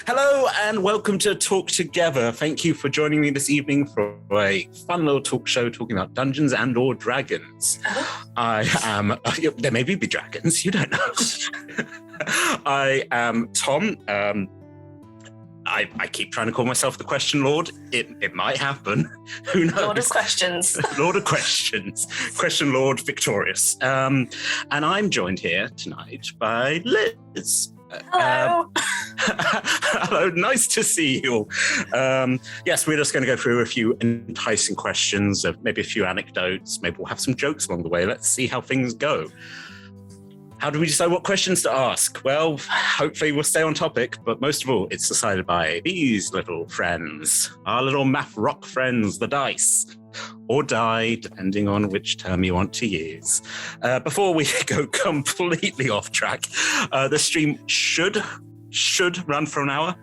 Hello and welcome to Talk Together. Thank you for joining me this evening for a fun little talk show talking about Dungeons and or Dragons. I am, there may be dragons, you don't know. I am Tom. I keep trying to call myself the Question Lord. It might happen. Who knows? Lord of Questions. Lord of Questions. Question Lord Victorious. And I'm joined here tonight by Liz. Hello. Hello, nice to see you all. Yes, we're just going to go through a few enticing questions, maybe a few anecdotes, maybe we'll have some jokes along the way. Let's see how things go. How do we decide what questions to ask? Well, hopefully we'll stay on topic, but most of all, it's decided by these little friends, our little math rock friends, the dice, or die, depending on which term you want to use. Before we go completely off track, the stream should run for an hour,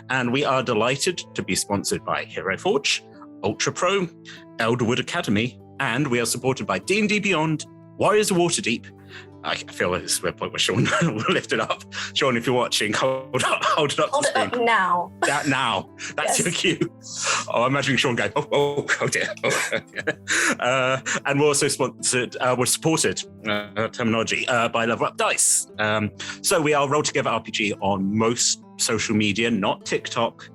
and we are delighted to be sponsored by Hero Forge, Ultra Pro, Elderwood Academy, and we are supported by D&D Beyond, Warriors of Waterdeep. I feel like this is where point where Sean will lift it up. Sean, if you're watching, hold it up. Hold it up now. Now. That's your cue. Oh, I'm imagining Sean going, oh dear. And we're also supported terminology by Level Up Dice. So we are Roll Together RPG on most social media, not TikTok.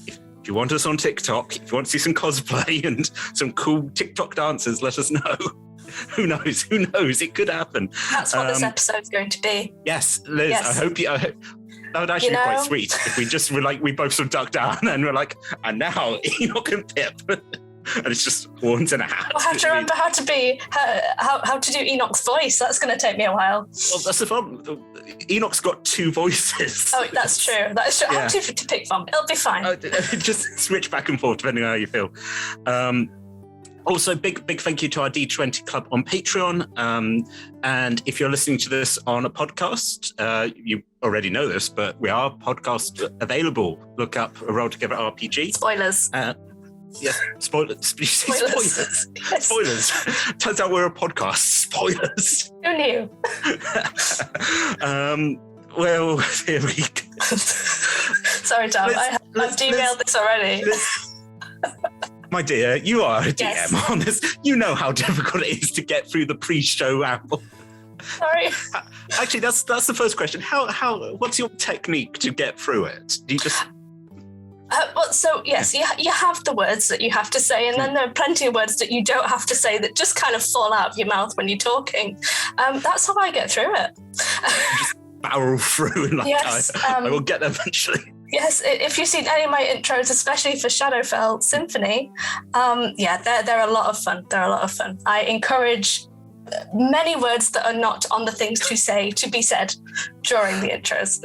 If you want us on TikTok, if you want to see some cosplay and some cool TikTok dances, let us know. Who knows? It could happen. That's what this episode's going to be. Yes, Liz, yes. I hope that would actually be quite sweet if we just were like, we both sort of ducked down and we're like, and now Enoch and Pip. And it's just horns and a hat. I'll have to remember how to do Enoch's voice. That's going to take me a while. Well, that's the problem. Enoch's got two voices. Oh, that's true. Yeah. I have two to pick from. It'll be fine. Just switch back and forth depending on how you feel. Also, big thank you to our D20 Club on Patreon. And if you're listening to this on a podcast, you already know this, but we are podcast available. Look up a Roll Together RPG. Spoilers. Yes, spoilers. Spoilers. Yes. Spoilers. Turns out we're a podcast. Spoilers. Who knew? Well, here we go. Sorry, Tom. I've derailed this already. My dear, you are a DM yes. on this. You know how difficult it is to get through the pre-show ramble. Sorry. Actually, that's the first question. What's your technique to get through it? Do you just... Yes, you have the words that you have to say, and then there are plenty of words that you don't have to say that just kind of fall out of your mouth when you're talking. That's how I get through it. Just barrel through and yes, I will get there eventually. Yes, if you've seen any of my intros, especially for Shadowfell Symphony, they're a lot of fun. I encourage many words that are not on the things to say to be said during the intros.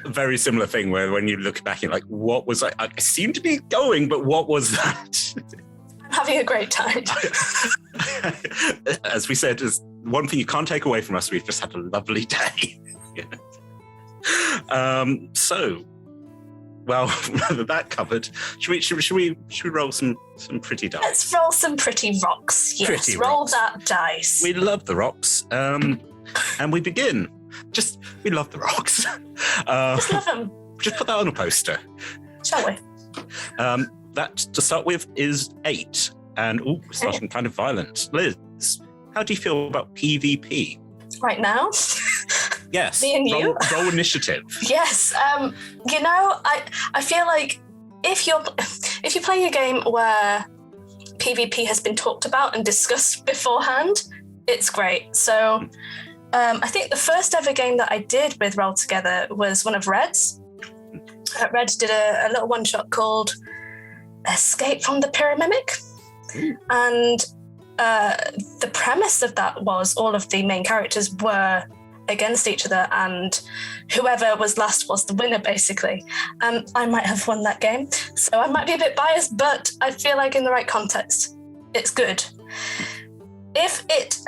A very similar thing where when you look back, you're like, what was I seem to be going, but what was that? I'm having a great time. As we said, is one thing you can't take away from us. We've just had a lovely day. Well, that covered. Should we roll some pretty dice? Let's roll some pretty rocks. Yes, pretty roll rocks. That dice. We love the rocks. And we begin. We love the rocks. Just love them. Just put that on a poster. Shall we? That, to start with, is 8. And, we're starting kind of violent. Liz, how do you feel about PvP? Right now? Yes. Me and you? Roll initiative. Yes. I feel like if you're playing a game where PvP has been talked about and discussed beforehand, it's great. So I think the first ever game that I did with Roll Together was one of Red's. Red did a little one-shot called Escape from the Pyramimic. And the premise of that was all of the main characters were against each other, and whoever was last was the winner, basically. I might have won that game, so I might be a bit biased, but I feel like in the right context, it's good. If it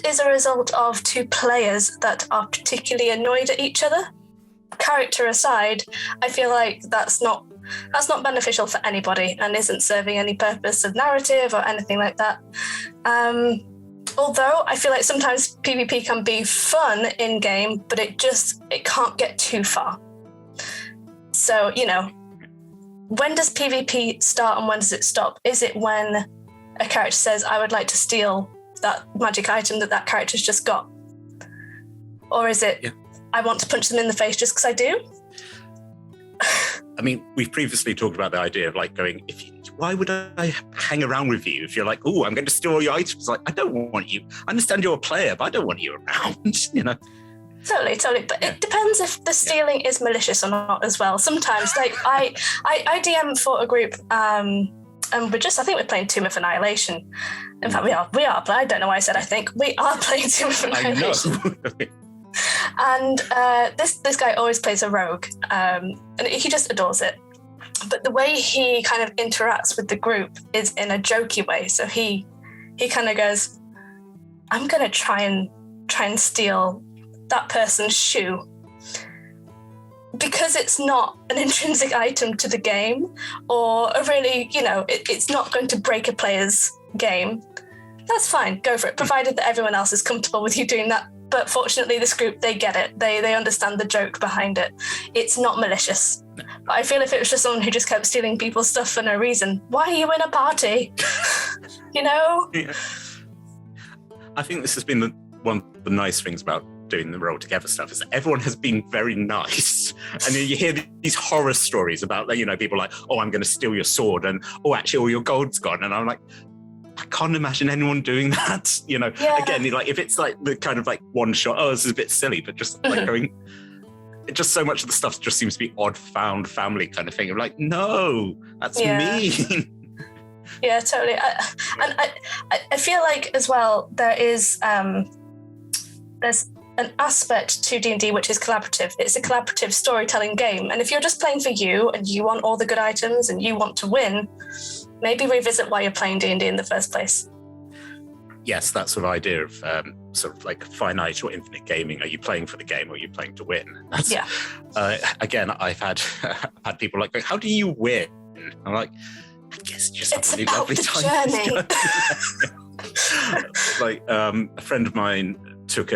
is a result of two players that are particularly annoyed at each other, character aside, I feel like that's not beneficial for anybody and isn't serving any purpose of narrative or anything like that. Although I feel like sometimes PvP can be fun in game, but it can't get too far. So, when does PvP start and when does it stop? Is it when a character says, I would like to steal that magic item that character's just got? Or is it, I want to punch them in the face just because I do? I mean, we've previously talked about the idea of like going, why would I hang around with you if you're like, oh, I'm going to steal all your items? Like, I don't want you. I understand you're a player, but I don't want you around, Totally. But it depends if the stealing is malicious or not as well. Sometimes, like, I DM for a group, and I think we're playing Tomb of Annihilation. In fact, we are, but I don't know why I said I think. We are playing Tomb of Annihilation. I know. And this guy always plays a rogue, and he just adores it. But the way he kind of interacts with the group is in a jokey way. So he kind of goes, I'm going to try and steal that person's shoe. Because it's not an intrinsic item to the game, or a really, it's not going to break a player's game. That's fine, go for it, provided that everyone else is comfortable with you doing that. But fortunately, this group, they get it. They understand the joke behind it. It's not malicious. But I feel if it was just someone who just kept stealing people's stuff for no reason, why are you in a party? Yeah. I think this has been one of the nice things about doing the Roll Together stuff is that everyone has been very nice. And then you hear these horror stories about, people like, oh, I'm going to steal your sword, and oh, actually, all your gold's gone. And I'm like, I can't imagine anyone doing that. Again, if it's like the kind of like one shot, oh, this is a bit silly, but just like going, just so much of the stuff just seems to be odd found family kind of thing. I'm like, no, that's mean. Yeah, totally. I feel like as well, there's an aspect to D&D which is collaborative. It's a collaborative storytelling game. And if you're just playing for you and you want all the good items and you want to win, maybe revisit why you're playing D&D in the first place. Yes, that sort of idea of sort of like finite or infinite gaming. Are you playing for the game or are you playing to win? Again, I've had people like, how do you win? I'm like, I guess just it's a really about lovely the time. journey. Like a friend of mine took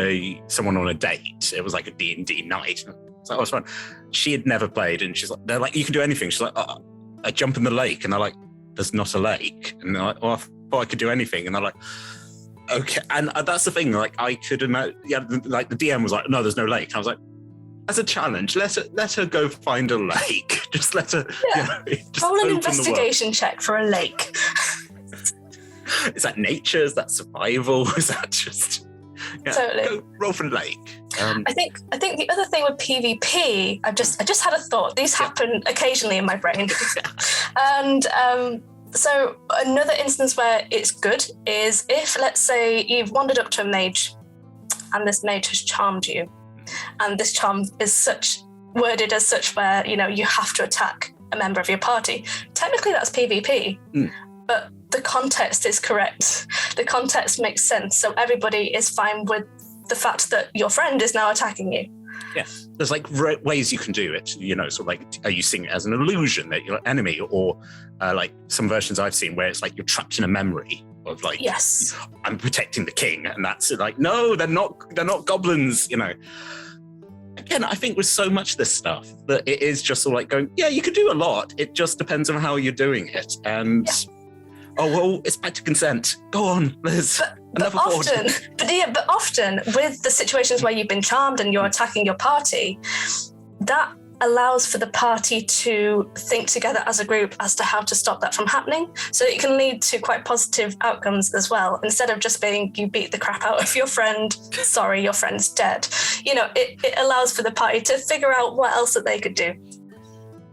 someone on a date. It was like a D&D night. So that was fun. She had never played, and they're like, you can do anything. She's like, I jump in the lake, and they're like, there's not a lake. And they're like, I thought I could do anything. And they're like, okay. And that's the thing. Like, I could imagine. Yeah, like the DM was like, no, there's no lake. And I was like, as a challenge, let her go find a lake. Just let her. Just roll an investigation check for a lake. Is that nature? Is that survival? Is that just? Yeah, totally. Go roll for the lake. I think the other thing with PvP, I just had a thought. These happen occasionally in my brain, and so another instance where it's good is if, let's say, you've wandered up to a mage, and this mage has charmed you, and this charm is worded as such where you have to attack a member of your party. Technically, that's PvP, but the context is correct. The context makes sense, so everybody is fine with the fact that your friend is now attacking you. Yeah, there's like ways you can do it. Sort of like, are you seeing it as an illusion that you're an enemy, or like some versions I've seen where it's like you're trapped in a memory of like, yes, I'm protecting the king, and that's like, no, they're not goblins. Again, I think with so much of this stuff that it is just sort of like going, yeah, you can do a lot. It just depends on how you're doing it, and. Yeah. Oh, well, it's back to consent. Go on, Liz. But often with the situations where you've been charmed and you're attacking your party, that allows for the party to think together as a group as to how to stop that from happening. So it can lead to quite positive outcomes as well. Instead of just being, you beat the crap out of your friend, sorry, your friend's dead. It allows for the party to figure out what else that they could do.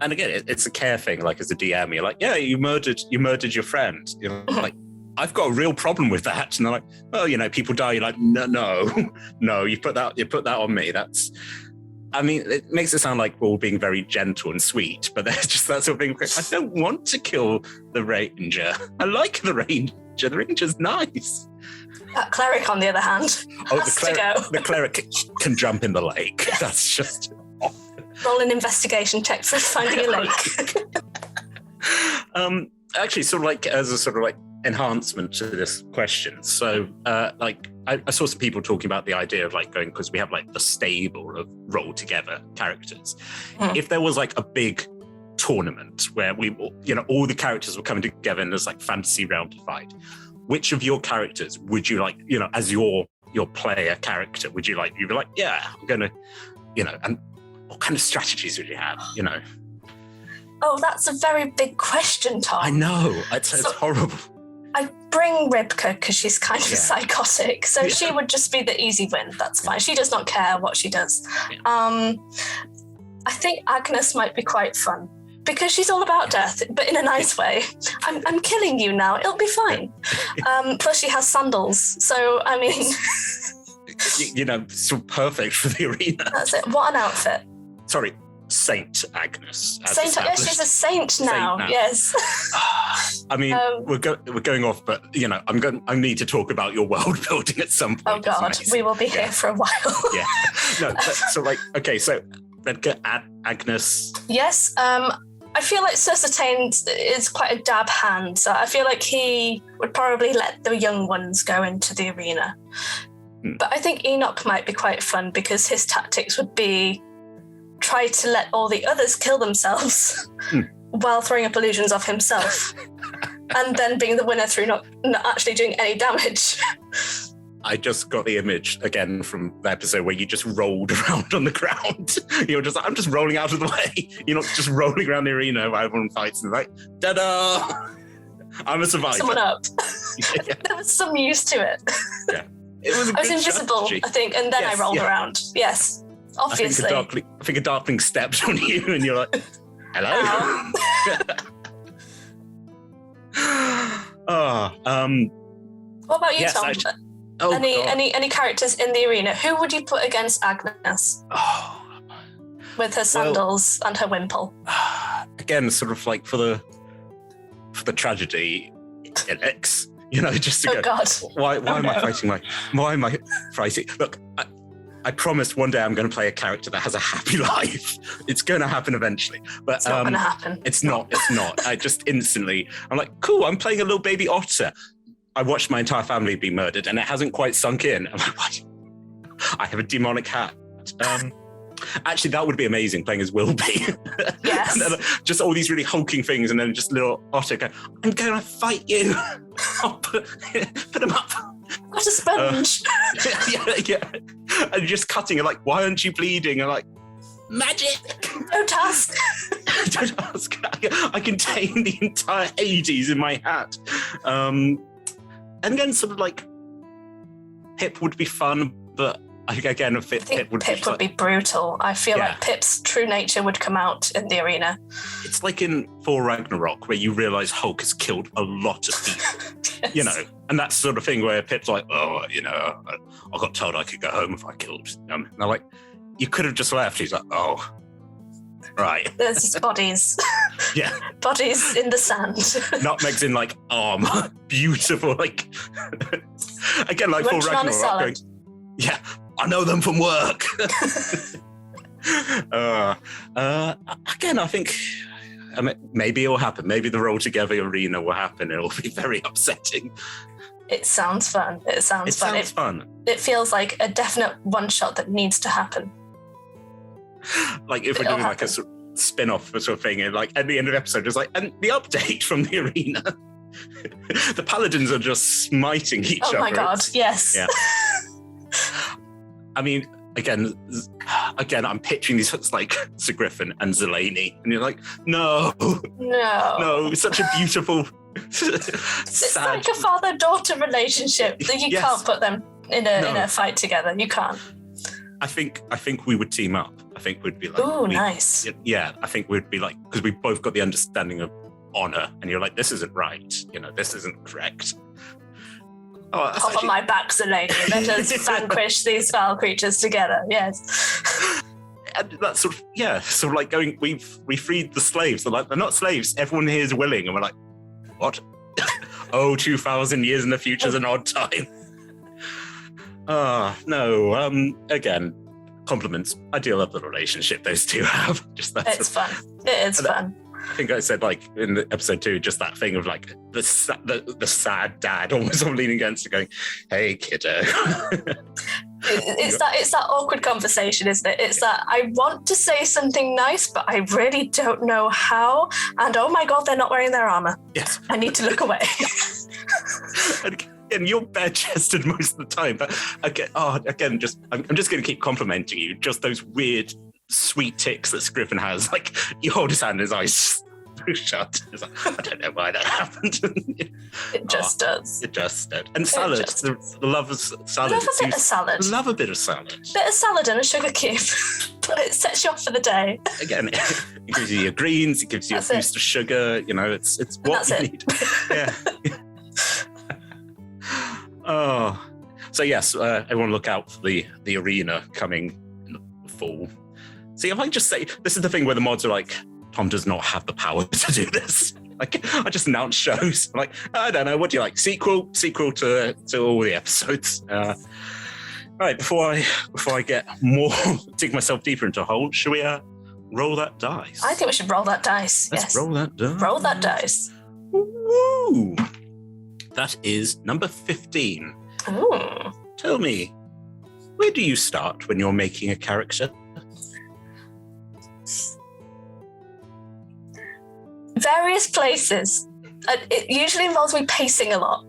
And again, it's a care thing. Like as a DM, you're like, yeah, you murdered your friend. Like, I've got a real problem with that. And they're like, well, people die. You're like, no, you put that on me. It makes it sound like we're all being very gentle and sweet, but there's just that sort of thing. I don't want to kill the ranger. I like the ranger. The ranger's nice. That cleric, on the other hand, has to go. The cleric can jump in the lake. Yes. That's just. Roll an investigation check for finding a lake. Actually, sort of like as a sort of like enhancement to this question. So, like I saw some people talking about the idea of like going, because we have like the stable of roll together characters. If there was like a big tournament where we, all the characters were coming together in this like fantasy realm to fight, which of your characters would you like, as your player character, would you like, you'd be like, yeah, I'm gonna, and what kind of strategies would you have, Oh, that's a very big question, Tom. I know, it's horrible. I bring Ribka because she's kind of psychotic, so she would just be the easy win. That's fine. She does not care what she does. Yeah. I think Agnes might be quite fun because she's all about death, but in a nice way. I'm killing you now. It'll be fine. Plus, she has sandals, so I mean, so perfect for the arena. That's it. What an outfit. Sorry. Saint Agnes. Yes, she's a saint now. Yes. I mean, we're going off, but I need to talk about your world building at some point. Oh God, we will be here for a while. Yeah. No. So okay. So Redka, Agnes. Yes. I feel like Sir Certain is quite a dab hand, so I feel like he would probably let the young ones go into the arena. But I think Enoch might be quite fun because his tactics would be try to let all the others kill themselves while throwing up illusions of himself and then being the winner through not actually doing any damage. I just got the image again from the episode where you just rolled around on the ground. You're just like, I'm just rolling out of the way. You're not just rolling around the arena while everyone fights and like, ta-da! I'm a survivor. Someone up. Yeah. There was some use to it. Yeah. I was invisible, strategy. I think, and then I rolled around. Yes. Obviously. I think a darkling stepped on you and you're like, hello? What about you, Tom? Any characters in the arena? Who would you put against Agnes? With her sandals and her wimple. Again, sort of like for the tragedy, X. Just to go. God. Why am I fighting why am I fighting? Look, I promised one day I'm going to play a character that has a happy life. It's going to happen eventually. But it's not going to happen. It's not. I just instantly, I'm like, cool, I'm playing a little baby otter. I watched my entire family be murdered and it hasn't quite sunk in. I'm like, what? I have a demonic hat. Actually, that would be amazing, playing as Wilby. Yes. And then, just all these really hulking things and then just little otter going, I'm going to fight you. I'll put him up. Got a sponge. Yeah. And just cutting it like, why aren't you bleeding? And like, magic. Don't ask. Don't ask. I contain the entire Hades in my hat. And then sort of like, Pip would be fun, but again, I think Pip would be brutal. I feel like Pip's true nature would come out in the arena. It's like in Thor Ragnarok, where you realise Hulk has killed a lot of people. Yes. And that sort of thing where Pip's like, I got told I could go home if I killed them. And they're like, you could have just left. He's like, oh, right. There's just bodies. Yeah. Bodies in the sand. Nutmegs in like armor. Beautiful. Like, again, like Thor Ragnarok going, yeah, I know them from work. Again, I think maybe it'll happen. Maybe the Roll Together arena will happen. It'll be very upsetting. It sounds fun. It sounds fun. It feels like a definite one shot that needs to happen. Like if we're doing like a spin-off sort of thing, and like at the end of the episode, it's like, and the update from the arena. The paladins are just smiting each other. Oh my God! Yes. Yeah. I mean, again, I'm picturing these like Sir Griffin and Zeleny, and you're like, no, it's such a beautiful, it's like a father-daughter relationship. You can't put them in a fight together. You can't. I think we would team up. I think we'd be like, ooh, nice. Yeah, I think we'd be like, because we both got the understanding of honor, and you're like, this isn't right. This isn't correct. Hop on my back, Zeleny. Let us vanquish these foul creatures together. Yes. And that's sort of like going, we freed the slaves. They're like, they're not slaves. Everyone here is willing. And we're like, what? 2,000 years in the future is an odd time. No. Again, compliments. I do love the relationship those two have. It's fun. It is fun. I think I said like in the episode 2, just that thing of like the sad dad almost leaning against it, going, "Hey, kiddo." It's that awkward conversation, isn't it? It's that I want to say something nice, but I really don't know how. And oh my God, they're not wearing their armor. Yes, I need to look away. And you're bare-chested most of the time, but again, I'm just going to keep complimenting you. Just those weird, sweet ticks that Scriven has. Like you hold his hand, and his eyes shut. It's like, I don't know why that happened. It just does. It just does. And salad. The love of salad. Love a bit of salad. Love a bit of salad. Bit of salad and a sugar cube. It sets you off for the day. Again, it gives you your greens. It gives you a boost of sugar. You know, it's what you need. Yeah. Oh, so yes, everyone look out for the arena coming in the fall. See, if I just say, this is the thing where the mods are like, Tom does not have the power to do this. Like, I just announce shows. I'm like, I don't know, what do you like? Sequel to all the episodes. Right, before I get more, dig myself deeper into a hole, should we roll that dice? I think we should roll that dice. Let's roll that dice. Roll that dice. Woo! That is number 15. Ooh. Tell me, where do you start when you're making a character? Various places. It usually involves me pacing a lot.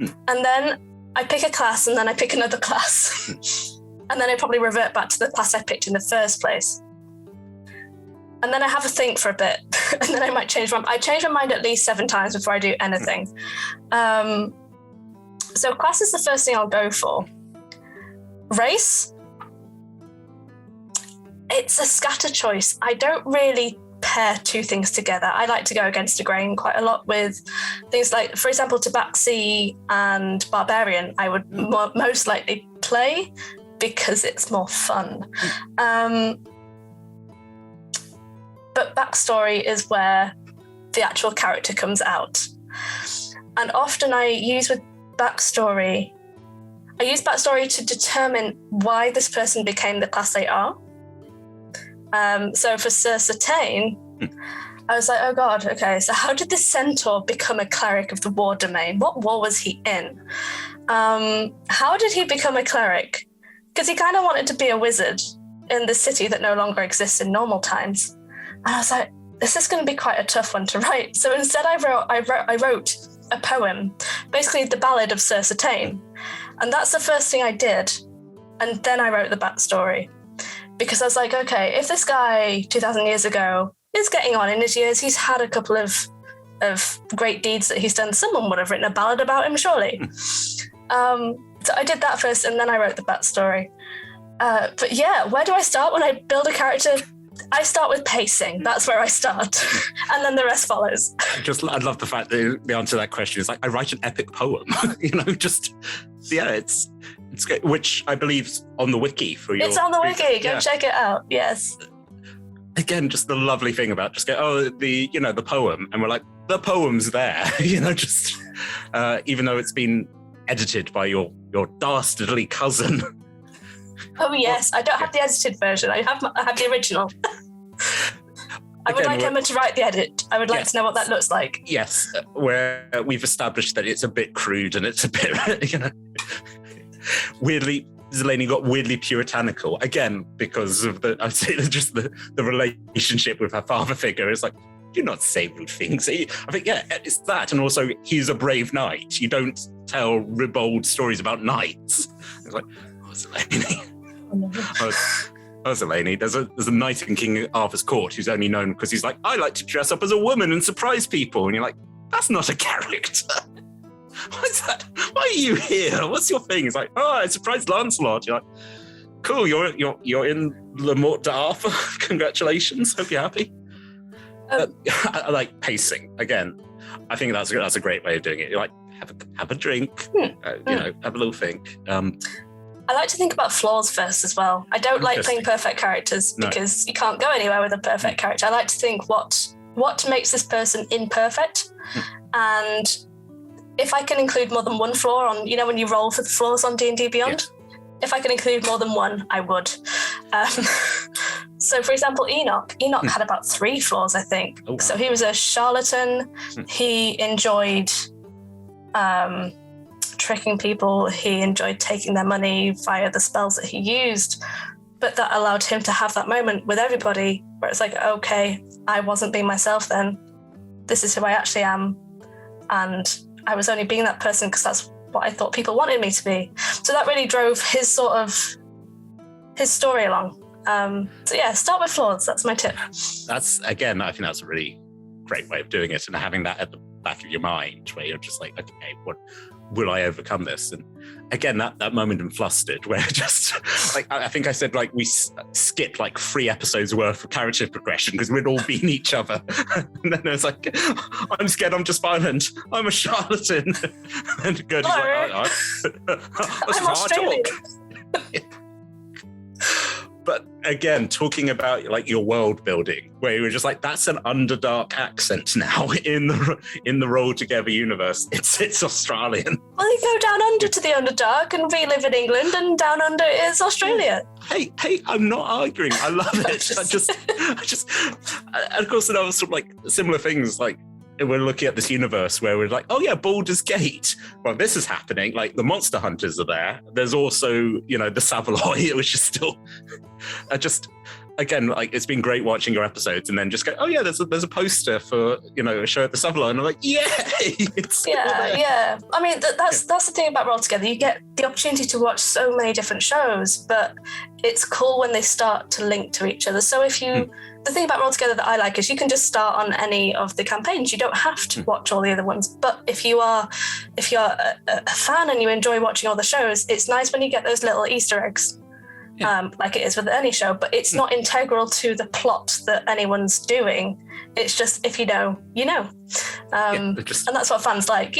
And then I pick a class, and then I pick another class. And then I probably revert back to the class I picked in the first place. And then I have a think for a bit, and then I might change my mind. I change my mind at least 7 times before I do anything. So class is the first thing I'll go for. Race, it's a scatter choice. I don't really pair 2 things together. I like to go against the grain quite a lot with things like, for example, Tabaxi and Barbarian, I would most likely play because it's more fun. But backstory is where the actual character comes out. And often I use backstory to determine why this person became the class they are. So for Sir Certain, I was like, oh God, okay, so how did this centaur become a cleric of the war domain? What war was he in? How did he become a cleric? Because he kind of wanted to be a wizard in the city that no longer exists in normal times. And I was like, this is going to be quite a tough one to write. So instead I wrote a poem, basically the Ballad of Sir Certain. And that's the first thing I did. And then I wrote the backstory. Because I was like, okay, if this guy 2,000 years ago is getting on in his years, he's had a couple of great deeds that he's done, someone would have written a ballad about him, surely. So I did that first, and then I wrote the backstory. But yeah, where do I start when I build a character? I start with pacing. That's where I start. And then the rest follows. I love the fact that the answer to that question is like, I write an epic poem. It's great, which I believe is on the wiki for you. It's on the wiki. Go check it out. Yes. Again, just the lovely thing about just go, the poem. And we're like, the poem's there, even though it's been edited by your dastardly cousin. Oh yes, I don't have the edited version. I have the original. I would like Emma to write the edit. I would like to know what that looks like. Yes, where we've established that it's a bit crude and it's a bit, weirdly, Zeleny got weirdly puritanical again because of the relationship with her father figure. It's like, do not say rude things. I think, it's that, and also he's a brave knight. You don't tell ribald stories about knights. It's like, Zeleny. Zeleny. There's a knight in King Arthur's court who's only known because he's like, I like to dress up as a woman and surprise people. And you're like, that's not a character. What's that? Why are you here? What's your thing? It's like, I surprised Lancelot. You're like, cool. You're in Le Mort d'Arthur. Congratulations. Hope you're happy. I like pacing again. I think that's a great way of doing it. You're like, have a drink. Have a little think. I like to think about flaws first as well. I don't like playing perfect characters because you can't go anywhere with a perfect character. I like to think what makes this person imperfect, and if I can include more than one flaw on, when you roll for the flaws on D&D Beyond, if I can include more than one, I would. So, for example, Enoch had about 3 flaws, I think. Oh, wow. So he was a charlatan. He enjoyed tricking people. He enjoyed taking their money via the spells that he used. But that allowed him to have that moment with everybody where it's like, okay, I wasn't being myself then. This is who I actually am. And I was only being that person because that's what I thought people wanted me to be. So that really drove his story along. So yeah, start with flaws. That's my tip. That's, again, I think that's a really great way of doing it, and having that at the back of your mind where you're just like, okay, what will I overcome this? And again, that moment in Flustered where just like, I think I said like we skipped like 3 episodes worth of character progression because we'd all been each other. And then it was like, I'm scared, I'm just violent, I'm a charlatan. And Gertie's like, I'm Australian. But again, talking about like your world building, where you were just like, that's an Underdark accent now in the Roll Together universe. It's Australian. Well, you go down under to the Underdark, and we live in England, and down under is Australia. Hey, I'm not arguing. I love it. I just, and of course, there was sort of like similar things like. We're looking at this universe where we're like, oh yeah, Baldur's Gate. Well, this is happening. Like the monster hunters are there. There's also, the Savaloi, which is still again, like it's been great watching your episodes and then just go, oh yeah, there's a poster for, a show at the Savaloi. And I'm like, yay! Yeah. I mean, that's the thing about Roll Together. You get the opportunity to watch so many different shows, but it's cool when they start to link to each other. So if you, the thing about Roll Together that I like is you can just start on any of the campaigns. You don't have to watch all the other ones. But if you're a fan and you enjoy watching all the shows, it's nice when you get those little Easter eggs, like it is with any show. But it's not integral to the plot that anyone's doing. It's just if you know, you know. And that's what fans like.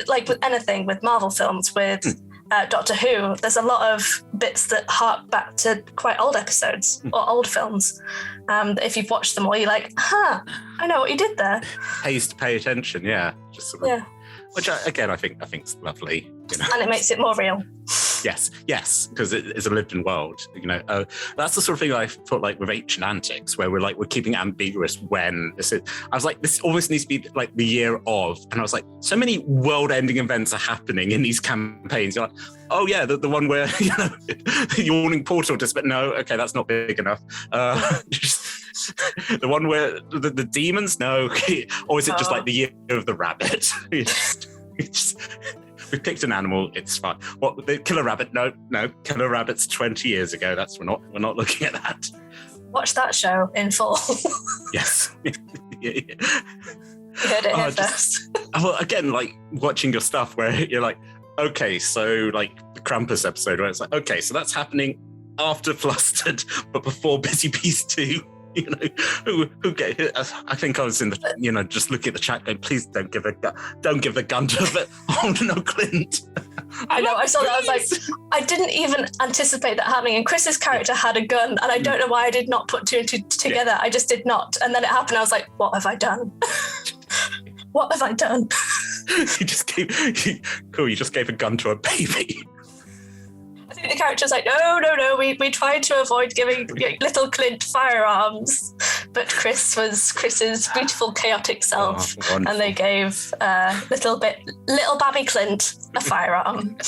Like with anything, with Marvel films, with Doctor Who, there's a lot of bits that hark back to quite old episodes or old films. If you've watched them all, you're like, I know what you did there. Pays to pay attention, yeah. Just sort of, which again, I think is lovely. And it makes it more real. Yes, because it's a lived-in world. That's the sort of thing I thought like with Ancient Antics, where we're keeping ambiguous when this is. I was like, this almost needs to be like the year of, and I was like, so many world-ending events are happening in these campaigns. You're like, oh yeah, the one where yawning portal just, but no, okay, that's not big enough. The one where the demons, no, or is it just like the year of the rabbit? We picked an animal, it's fine. What, the killer rabbit? No, killer rabbit's 20 years ago. We're not looking at that. Watch that show in full. Yes. You heard it here first. Well, again, like watching your stuff where you're like, okay, so like the Krampus episode where it's like, okay, so that's happening after Flustered, but before Busy Bees 2. Who get hit? I think I was in the, just looking at the chat going, please don't give the gun to it. Oh no, Clint. I know, I saw that. I was like, I didn't even anticipate that happening. And Chris's character had a gun, and I don't know why I did not put 2 and 2 together. Yeah. I just did not. And then it happened. I was like, what have I done? What have I done? You just gave a gun to a baby. I think the character's like, no, we tried to avoid giving little Clint firearms, but Chris's beautiful chaotic self, and they gave little babby Clint a firearm.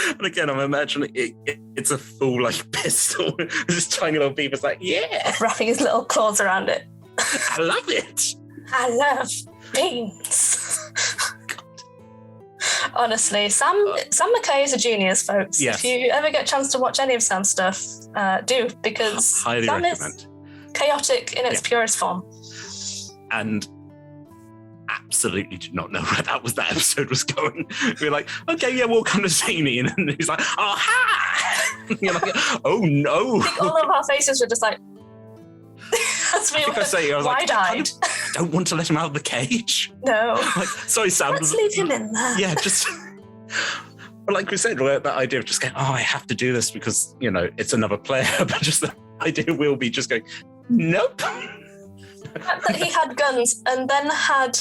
And again, I'm imagining it's a full like pistol. This tiny little beaver's like, yeah, wrapping his little claws around it. I love it. I love beans. Honestly, Sam McKay is a genius, folks. Yes. If you ever get a chance to watch any of Sam's stuff, do, because highly Sam recommend. Is chaotic in its purest form. And absolutely did not know where that episode was going. We were like, okay, yeah, we'll come to zany, and then he's like, aha! You're like, oh no! I think all of our faces were just like. I was like, I don't want to let him out of the cage. No. Like, sorry, Sam. Let's leave him in there. Yeah, just. But like we said, that idea of just going, I have to do this because, it's another player, but just the idea will be just going, nope. The fact that he had guns and then had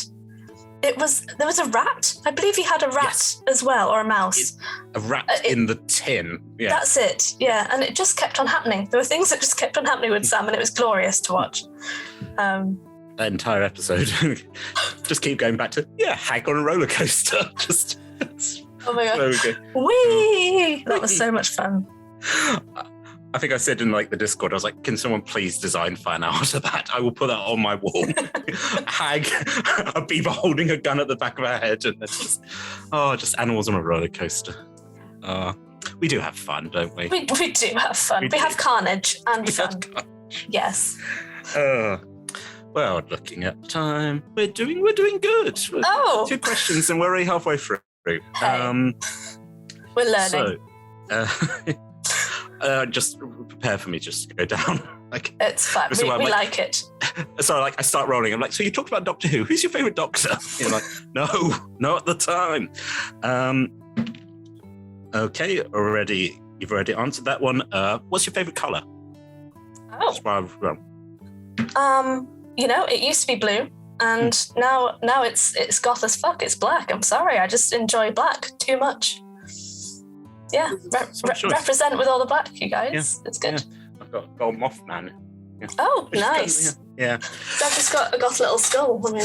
there was a rat. I believe he had a rat as well, or a mouse. A rat in the tin. Yeah. That's it. Yeah, and it just kept on happening. There were things that just kept on happening with Sam, and it was glorious to watch. That entire episode, just keep going back to hag on a roller coaster. Just oh my god, so good. Whee! That was so much fun. I think I said in like the Discord, I was like, can someone please design fan art of that? I will put that on my wall. Hag, a beaver holding a gun at the back of her head, and it's just animals on a roller coaster. We do have fun, don't we? We do have fun. We have carnage and fun. Yes. Well, looking at time, we're doing good. 2 questions, and we're already halfway through. Hey, we're learning. So, just prepare for me just to go down. Like, it's fun. We like it. So like I start rolling. I'm like, so you talked about Doctor Who. Who's your favourite Doctor? You're like, no, not at the time. Okay, you've already answered that one. What's your favourite colour? It used to be blue, and now it's goth as fuck. It's black. I'm sorry, I just enjoy black too much. Yeah, represent with all the black, you guys. Yeah. It's good. Yeah. I've got Gold Mothman. Yeah. Oh, nice. Yeah. I've just got a goth little skull. I mean,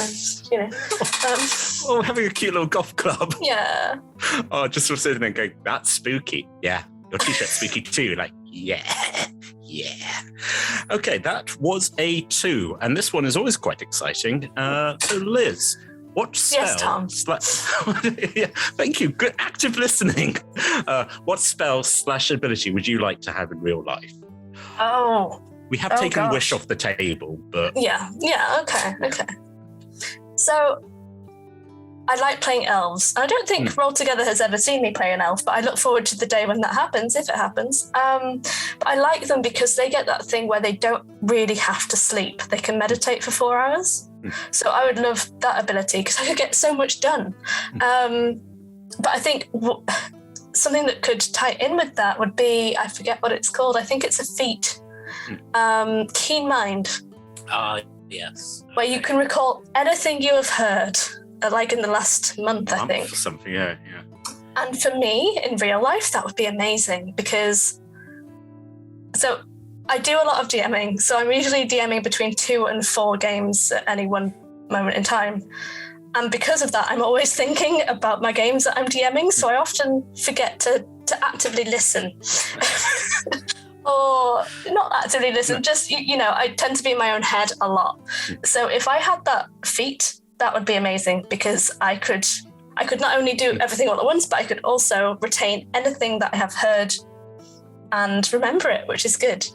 having a cute little goth club. Yeah. Oh, just sort of sitting there going, that's spooky. Yeah. Your t-shirt's spooky too. Like, yeah. Okay, that was a 2, and this one is always quite exciting. So, Liz, what spell? Yes, Tom. Yeah, thank you. Good active listening. What spell / ability would you like to have in real life? Oh. We have taken Wish off the table, but yeah. Okay. So, I like playing elves. I don't think Roll Together has ever seen me play an elf, but I look forward to the day when that happens, if it happens. But I like them because they get that thing where they don't really have to sleep. They can meditate for 4 hours. So I would love that ability because I could get so much done. But I think something that could tie in with that would be, I forget what it's called. I think it's a feat. Keen Mind. Yes. Where you can recall anything you have heard. Like in the last month, I think. Or something, yeah. And for me, in real life, that would be amazing because... So I do a lot of DMing. So I'm usually DMing between 2 and 4 games at any one moment in time. And because of that, I'm always thinking about my games that I'm DMing. So I often forget to actively listen. Or not actively listen, just, I tend to be in my own head a lot. So if I had that feat... that would be amazing because I could not only do everything all at once, but I could also retain anything that I have heard and remember it, which is good.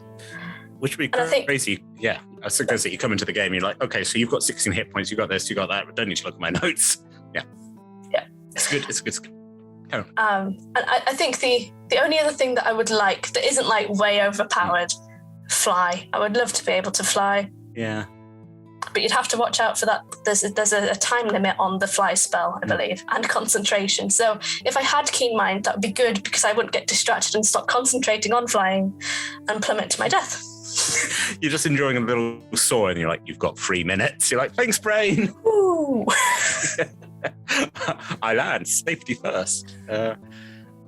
Which would be crazy. Yeah. I suppose that you come into the game, you're like, okay, so you've got 16 hit points, you got this, you got that. I don't need to look at my notes. Yeah. Yeah. It's good. Oh. And I think the only other thing that I would like that isn't like way overpowered, fly. I would love to be able to fly. Yeah. But you'd have to watch out for that. There's a time limit on the fly spell, I believe, and concentration. So if I had Keen Mind, that would be good because I wouldn't get distracted and stop concentrating on flying and plummet to my death. You're just enjoying a little soar and you're like, you've got 3 minutes. You're like, thanks, brain. Ooh. I land, safety first.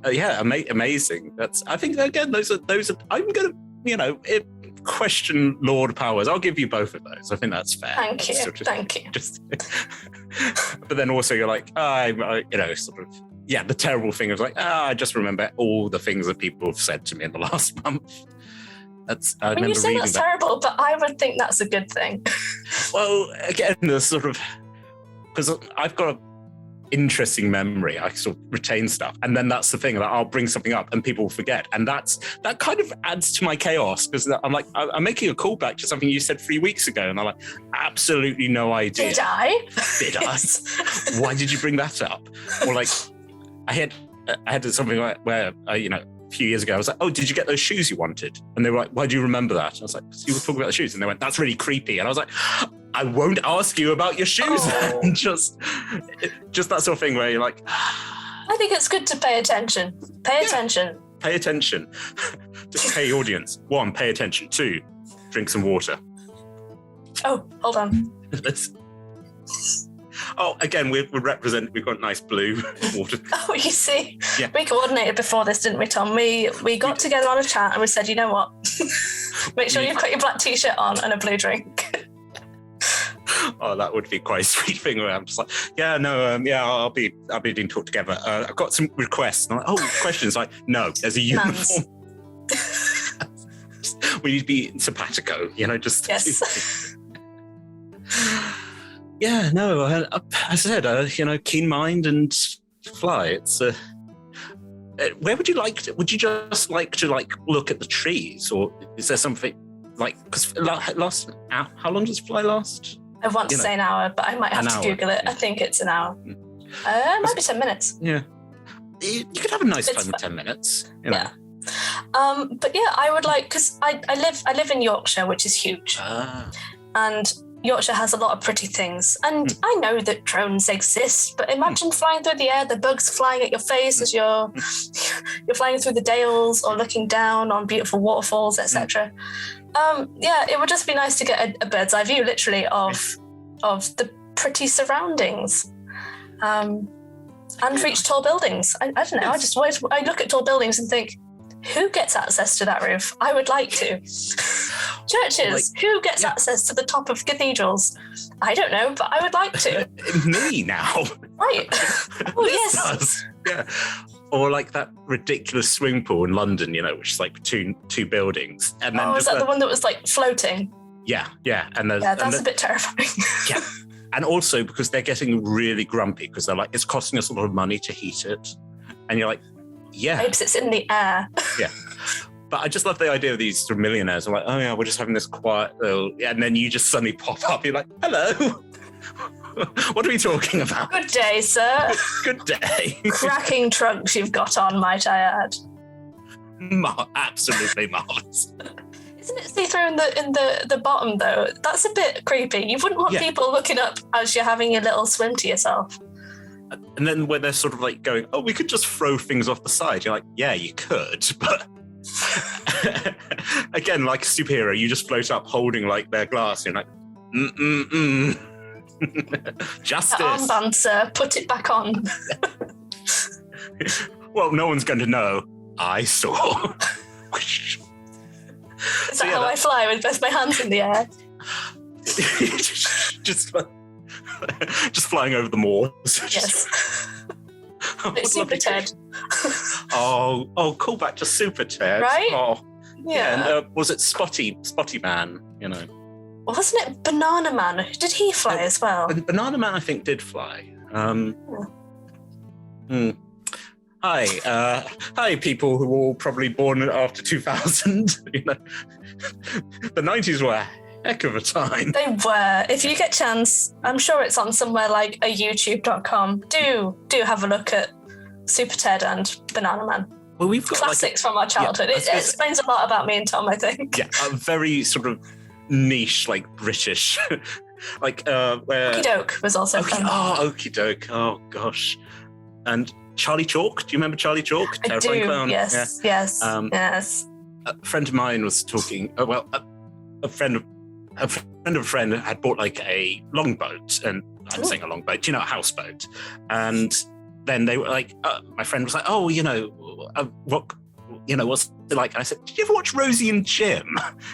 Amazing. I think, again, those are, I'm going to, question Lord Powers. I'll give you both of those. I think that's fair. Thank you. But then also you're like, the terrible thing of like, I just remember all the things that people have said to me in the last month. I remember you say reading that's that. terrible, but I would think that's a good thing. Well, again, the sort of, because I've got an interesting memory. I sort of retain stuff. And then that's the thing, that I'll bring something up and people will forget. And that kind of adds to my chaos because I'm like, I'm making a callback to something you said 3 weeks ago. And I'm like, absolutely no idea. Did I? Did I? Why did you bring that up? Or like, I had something like where, a few years ago, I was like, oh, did you get those shoes you wanted? And they were like, why do you remember that? And I was like, you were talking about the shoes. And they went, that's really creepy. And I was like, I won't ask you about your shoes. Oh. just that sort of thing where you're like, I think it's good to pay attention. Pay attention. Pay attention. Just hey, audience. 1, pay attention. 2, drink some water. Oh, hold on. Oh, again, we've got nice blue water. Oh, you see, Yeah. we coordinated before this, didn't we, Tom? We got together on a chat and we said, you know what? Make sure you've got your black t-shirt on and a blue drink. Oh, that would be quite a sweet thing where I'm just like, yeah, no, I'll be doing talk together. I've got some requests. And I'm like, oh, questions. Like, no, there's a uniform. We need to be simpatico, just. Yes. Yeah, no, as I said, keen mind and fly. It's where would you like to? Would you just like to look at the trees, or is there something because how long does fly last? I want to say an hour, but I might have to Google it. Yeah. I think it's an hour. It might be 10 minutes. Yeah, you could have a nice time with 10 minutes. Yeah. But yeah, I would because I live in Yorkshire, which is huge, and Yorkshire has a lot of pretty things. And I know that drones exist, but imagine flying through the air, the bugs flying at your face as you're flying through the dales or looking down on beautiful waterfalls, etc. Yeah, it would just be nice to get a bird's eye view, literally, of the pretty surroundings. And reach tall buildings. I don't know. I look at tall buildings and think, who gets access to that roof? I would like to. Churches, who gets access to the top of cathedrals? I don't know, but I would like to. Me now. Right. Oh, yes. Does. Yeah. Or that ridiculous swimming pool in London, which is two buildings. And then is that the one that was floating? Yeah. And that's a bit terrifying. Yeah. And also because they're getting really grumpy because they're it's costing us a lot of money to heat it. And you're like, yeah. Perhaps it's in the air. Yeah. But I just love the idea of these sort of millionaires. I'm like, oh yeah, we're just having this quiet little, and then you just suddenly pop up. You're like, hello. What are we talking about? Good day, sir. Good day. Cracking trunks you've got on, might I add. Absolutely marvelous. Isn't it see-through in the bottom though? That's a bit creepy. You wouldn't want people looking up as you're having your little swim to yourself. And then when they're sort of going, oh, we could just throw things off the side. You're like, yeah, you could, but again, like a superhero, you just float up holding their glass. You're like, justice. Armband, sir, put it back on. Well, no one's going to know. I saw. Is that how I fly with both my hands in the air? just flying over the moors. Yes. It's Super Ted. Oh, call back to Super Ted. Right? Oh, yeah. And was it Spotty Man? Wasn't it Banana Man? Did he fly as well? Banana Man, I think, did fly. Hi, people who were all probably born after 2000. The 90s were a heck of a time. They were. If you get a chance, I'm sure it's on somewhere like a youtube.com. Do have a look at Super Ted and Banana Man. Well, we've got classics from our childhood. It explains a lot about me and Tom, I think. Yeah, a very sort of niche, British. Okie Doke was also fun. Oh, Okie Doke. Oh, gosh. And Charlie Chalk. Do you remember Charlie Chalk? I do, clown? Yes. Yes. A friend of mine was talking, a friend of a friend had bought a longboat, and I'm saying a longboat, a houseboat. And then they were my friend was like, oh, what's it like? And I said, did you ever watch Rosie and Jim?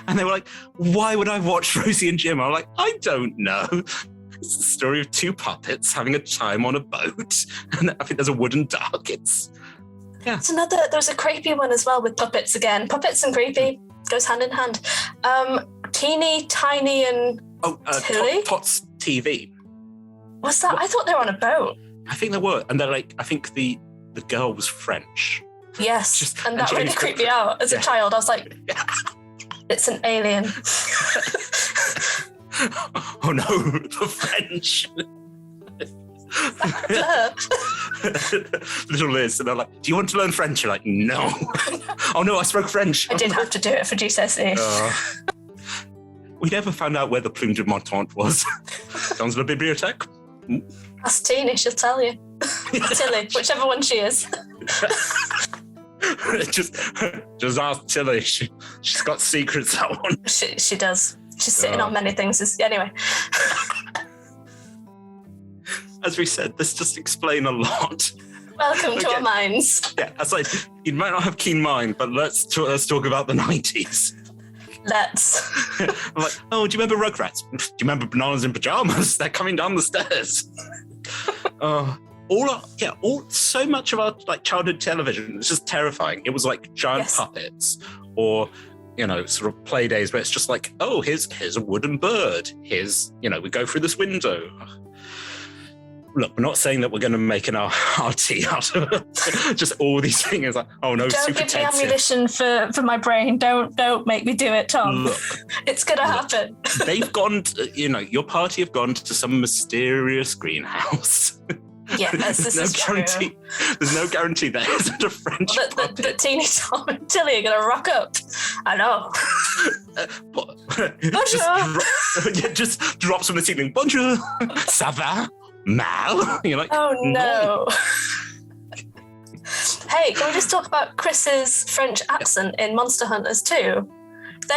And they were like, why would I watch Rosie and Jim? I was like, I don't know. It's the story of two puppets having a time on a boat. And I think there's a wooden duck. There's Tots TV. What's that? I thought they were on a boat. I think they were. And they're I think the girl was French. Yes, and that really creeped me out. As a child, I was like, it's an alien. Oh no, the French. Little Liz, and they're like, do you want to learn French? You're like, no. Oh no, I spoke French. I did have to do it for GCSE. We never found out where the Plume de Montante was. Dans la bibliothèque. Ask Teeny, she'll tell you. Tilly, whichever one she is. just ask Tilly. She's got secrets, that one. She does. She's sitting on many things. Anyway. as we said, this just explain a lot. Welcome to our minds. Yeah, it's like, you might not have keen mind, but let's talk about the 90s. Let's. I'm like, oh, do you remember Rugrats? Do you remember Bananas in Pajamas? They're coming down the stairs. So much of our like childhood television was just terrifying. It was like giant puppets, or sort of play days where it's just like, oh, here's a wooden bird. Here's we go through this window. Look, we're not saying that we're going to make an RT out of it. Just all these things. Like, oh no, don't super give me ammunition for my brain. Don't make me do it, Tom. Look, it's going to happen. They've gone. Your party have gone to some mysterious greenhouse. Yes, this is guarantee. true. There's no guarantee there isn't a French puppet. The teeny Tom and Tilly are going to rock up. I know. just drops from the ceiling. Bonjour, ça va? Mal? You're like, oh no. Hey, can we just talk about Chris's French accent in Monster Hunters 2?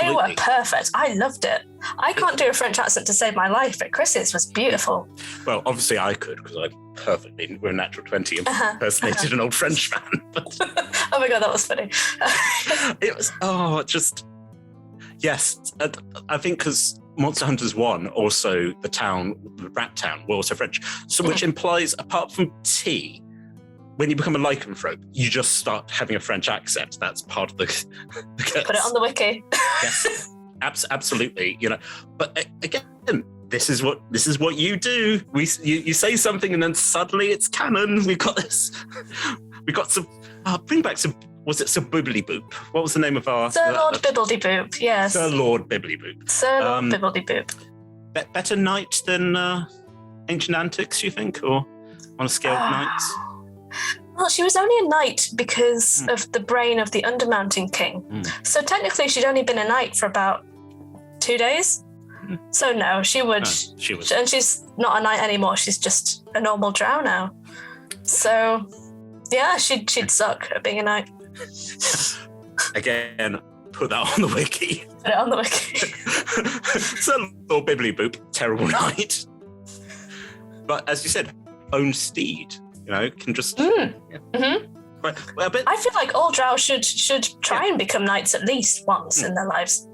They were perfect. I loved it. I can't do a French accent to save my life, but Chris's was beautiful. Well, obviously I could, because I perfectly, we're natural 20 and impersonated an old French man. But oh my God, that was funny. it was, yes. I think because Monster Hunters 1, also the rat town, were also French. So which implies, apart from tea, when you become a lycanthrope, you just start having a French accent. That's part of the Put it on the wiki. Yes, absolutely. But again, this is what you do. You say something and then suddenly it's canon. We've got this. We got some. Bring back some. Was it Sir Bibbly Boop? What was the name of our Sir Lord Bibbly Boop? Yes. Sir Lord Bibbly Boop. Sir Lord Bibbly Boop. Better knight than Ancient Antics, you think, or on a scale of knights? Well, she was only a knight because of the brain of the Undermountain King. So technically, she'd only been a knight for about 2 days. So no, she would. No, she was. And she's not a knight anymore. She's just a normal drow now. So yeah, she'd suck at being a knight. Again, put that on the wiki. Put it on the wiki. So Lord Bibbly Boop, terrible knight. But as you said, own steed. Can just. But I feel like all drow should try and become knights at least once in their lives.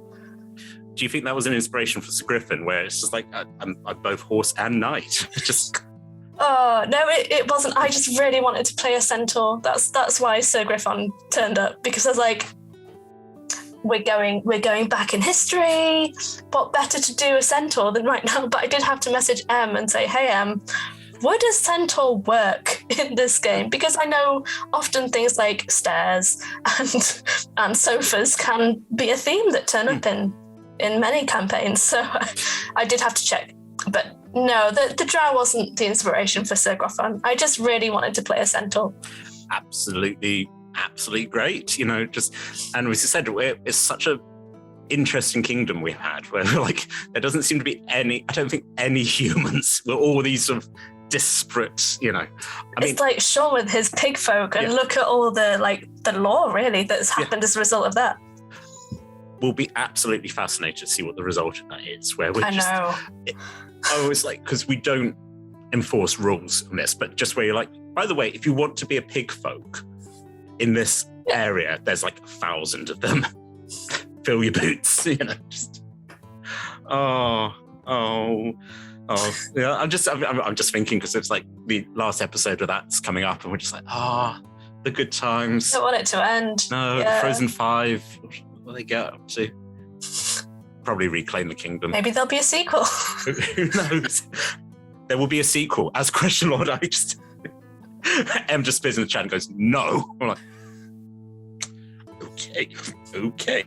Do you think that was an inspiration for Sir Griffin, where it's just like I'm both horse and knight? Just. Oh no, it wasn't. I just really wanted to play a centaur. That's why Sir Griffin turned up, because I was like, we're going back in history. What better to do a centaur than right now? But I did have to message Em and say, hey Em, would a centaur work in this game? Because I know often things like stairs and sofas can be a theme that turn up in many campaigns. So I did have to check. But no, the drow wasn't the inspiration for Sir Griffin. I just really wanted to play a centaur. Absolutely great. And as you said, it's such a interesting kingdom we've had, where like there doesn't seem to be I don't think any humans. We're all these sort of disparate, it's like Sean with his pig folk, and look at all the law really that's happened as a result of that. We'll be absolutely fascinated to see what the result of that is, where we're it's like, because we don't enforce rules on this, but just where you're like, by the way, if you want to be a pig folk in this area, there's like 1,000 of them. Fill your boots, just yeah. I'm just thinking, because it's like the last episode of that's coming up, and we're just like, the good times. I don't want it to end. No, Frozen 5. What will they get up to? Probably reclaim the kingdom. Maybe there'll be a sequel. Who knows? There will be a sequel. As Question Lord, Em just spits in the chat and goes, no. I'm like, okay.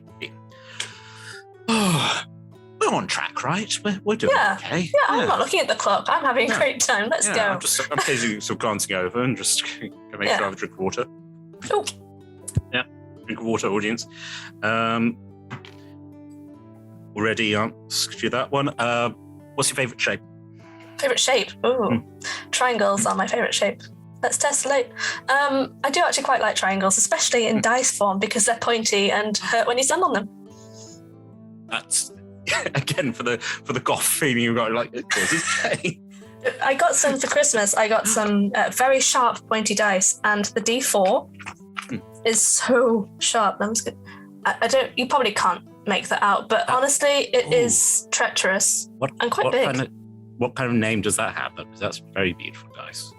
We're on track, right? We're doing okay. Yeah, I'm not looking at the clock. I'm having a great time. Let's go. I'm occasionally sort of glancing over and just going to make sure I have a drink of water. Oh. Yeah, drink of water, audience. Already asked you that one. What's your favourite shape? Favourite shape? Ooh, triangles are my favourite shape. Let's tessellate. I do actually quite like triangles, especially in dice form, because they're pointy and hurt when you stand on them. That's again for the goth feeling you've got, like, it causes pain. I got some for Christmas. I got some very sharp, pointy dice, and the D4 is so sharp. I don't. You probably can't make that out, but honestly, it is treacherous and quite big. What kind of name does that have? Because that's very beautiful dice.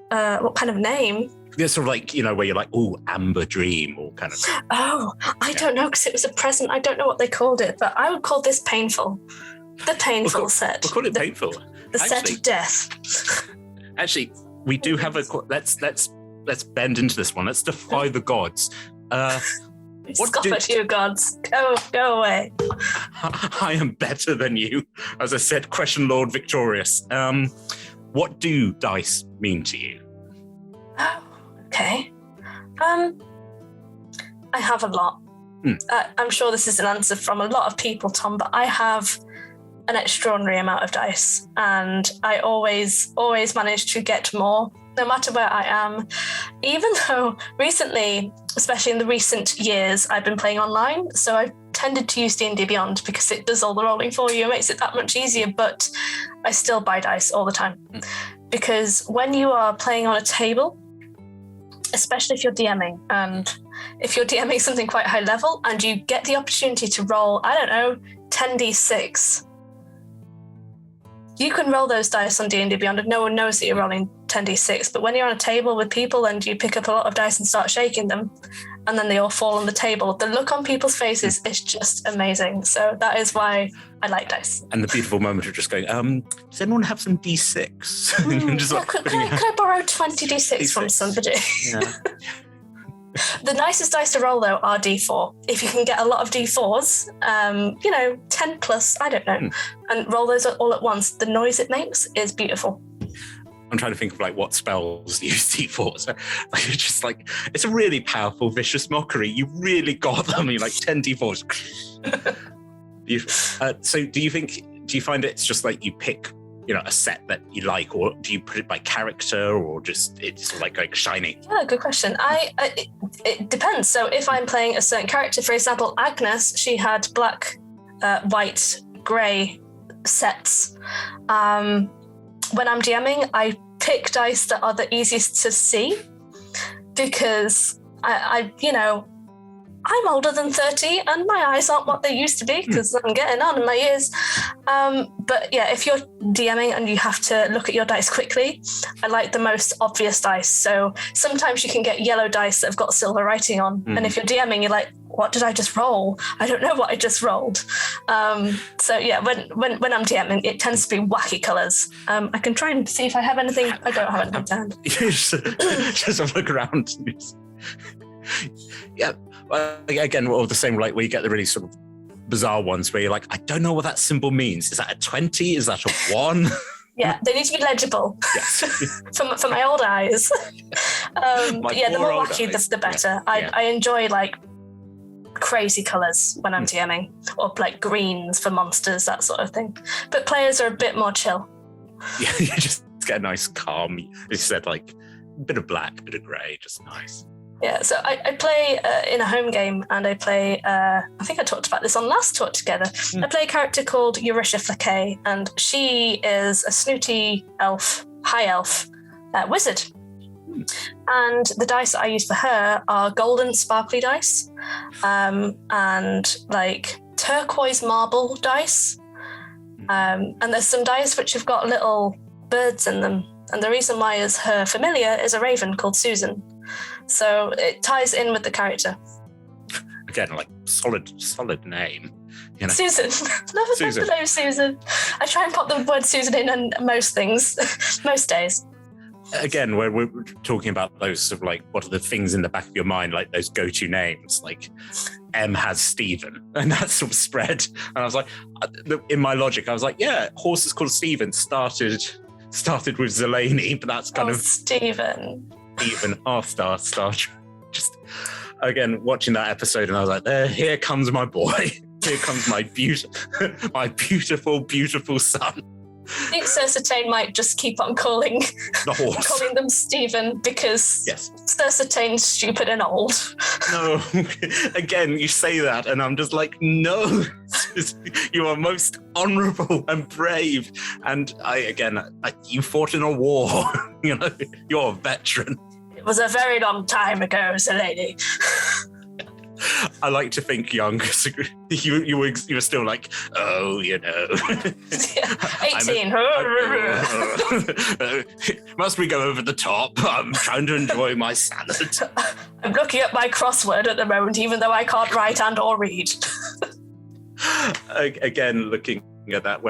What kind of name? Yeah, sort of like, where you're like, oh, Amber Dream, or kind of. Oh, I don't know, because it was a present. I don't know what they called it, but I would call this painful. The painful set. We'll call it painful. The set of death. Actually, we do have a. Let's bend into this one. Let's defy the gods. Scoff at you, gods. Go away. I am better than you. As I said, Question Lord victorious. What do dice mean to you? Oh, okay. I have a lot. I'm sure this is an answer from a lot of people, Tom, but I have an extraordinary amount of dice, and I always manage to get more, no matter where I am. Even though recently, especially in the recent years, I've been playing online, so I've tended to use D&D Beyond because it does all the rolling for you. It makes it that much easier, but I still buy dice all the time. Because when you are playing on a table, especially if you're DMing, and if you're DMing something quite high level and you get the opportunity to roll, 10d6, you can roll those dice on D&D Beyond and no one knows that you're rolling 10d6. But when you're on a table with people and you pick up a lot of dice and start shaking them, and then they all fall on the table, the look on people's faces is just amazing. So that is why I like dice. And the beautiful moment of just going, does anyone have some d6? Could I borrow 20 d6 from somebody? Yeah. The nicest dice to roll, though, are D4. If you can get a lot of D4s, 10 plus, I don't know, and roll those all at once, the noise it makes is beautiful. I'm trying to think of what spells use D4s. It's just it's a really powerful, vicious mockery. You really got them. You're 10 D4s. So do you find it's just you pick, a set that you like, or do you put it by character, or just it's like shiny? Yeah, good question. It depends. So if I'm playing a certain character, for example, Agnes, she had black, white, grey sets. When I'm DMing, I pick dice that are the easiest to see, because I'm older than 30 and my eyes aren't what they used to be because I'm getting on in my years. But yeah, if you're DMing and you have to look at your dice quickly, I like the most obvious dice. So sometimes you can get yellow dice that have got silver writing on. And if you're DMing, you're like, what did I just roll? I don't know what I just rolled. So yeah, when I'm DMing, it tends to be wacky colours. I can try and see if I have anything. I don't have anything to hand. Just have a look around. Yeah. Again, all the same, where you get the really sort of bizarre ones where you're like, I don't know what that symbol means. Is that a 20? Is that a 1? Yeah, they need to be legible. Yes. for my old eyes. But yeah, the more wacky, the better. Yeah. I enjoy crazy colours when I'm DMing, or greens for monsters, that sort of thing. But players are a bit more chill. Yeah, you just get a nice calm, as you said, a bit of black, a bit of grey, just nice. Yeah, so I play in a home game, and I play, I think I talked about this on last Talk Together. I play a character called Eurytia Flaquet, and she is a snooty elf, high elf wizard. And the dice that I use for her are golden sparkly dice, and turquoise marble dice. And there's some dice which have got little birds in them. And the reason why is her familiar is a raven called Susan. So it ties in with the character. Again, solid name. Susan. Never thought the name Susan. I try and put the word Susan in on most things, most days. Again, where we're talking about those sort of what are the things in the back of your mind, those go-to names, M has Stephen, and that sort of spread. And I was like, in my logic, I was like, yeah, horse is called Stephen, started with Zeleny, but that's kind of Stephen. Even star just again watching that episode, and I was like, here comes my boy, here comes my beautiful son. I think Cersei might just keep on calling The horse. calling them Stephen because Yes. Cersei's stupid and old. No. Again, you say that, and I'm just like, no. You are most honourable and brave. And you fought in a war. You're a veteran. It was a very long time ago, Sir Lady. I like to think young. You were still like, oh, 18. Must we go over the top? I'm trying to enjoy my salad. I'm looking at my crossword at the moment, even though I can't write and or read. Again, looking at that,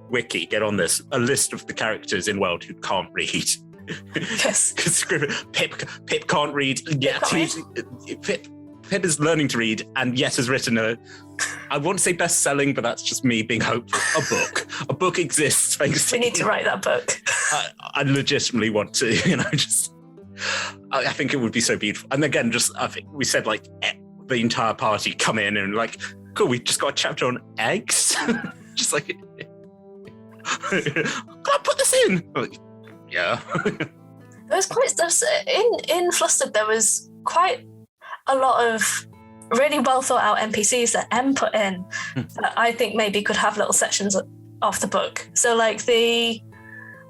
Wiki, get on this. A list of the characters in World who can't read. Yes. Pip can't read. Yeah, Pip is learning to read, and yet has written I won't say best-selling, but that's just me being hopeful. A book. A book exists, thanks to We need to write that book. I legitimately want to, I think it would be so beautiful. And again, I think we said, like, the entire party come in and, like, cool, we just got a chapter on eggs. Just like, can I put this in? I'm like, yeah. There was quite in Flustered. There was quite a lot of really well thought out NPCs that M put in that I think maybe could have little sections off the book. So like the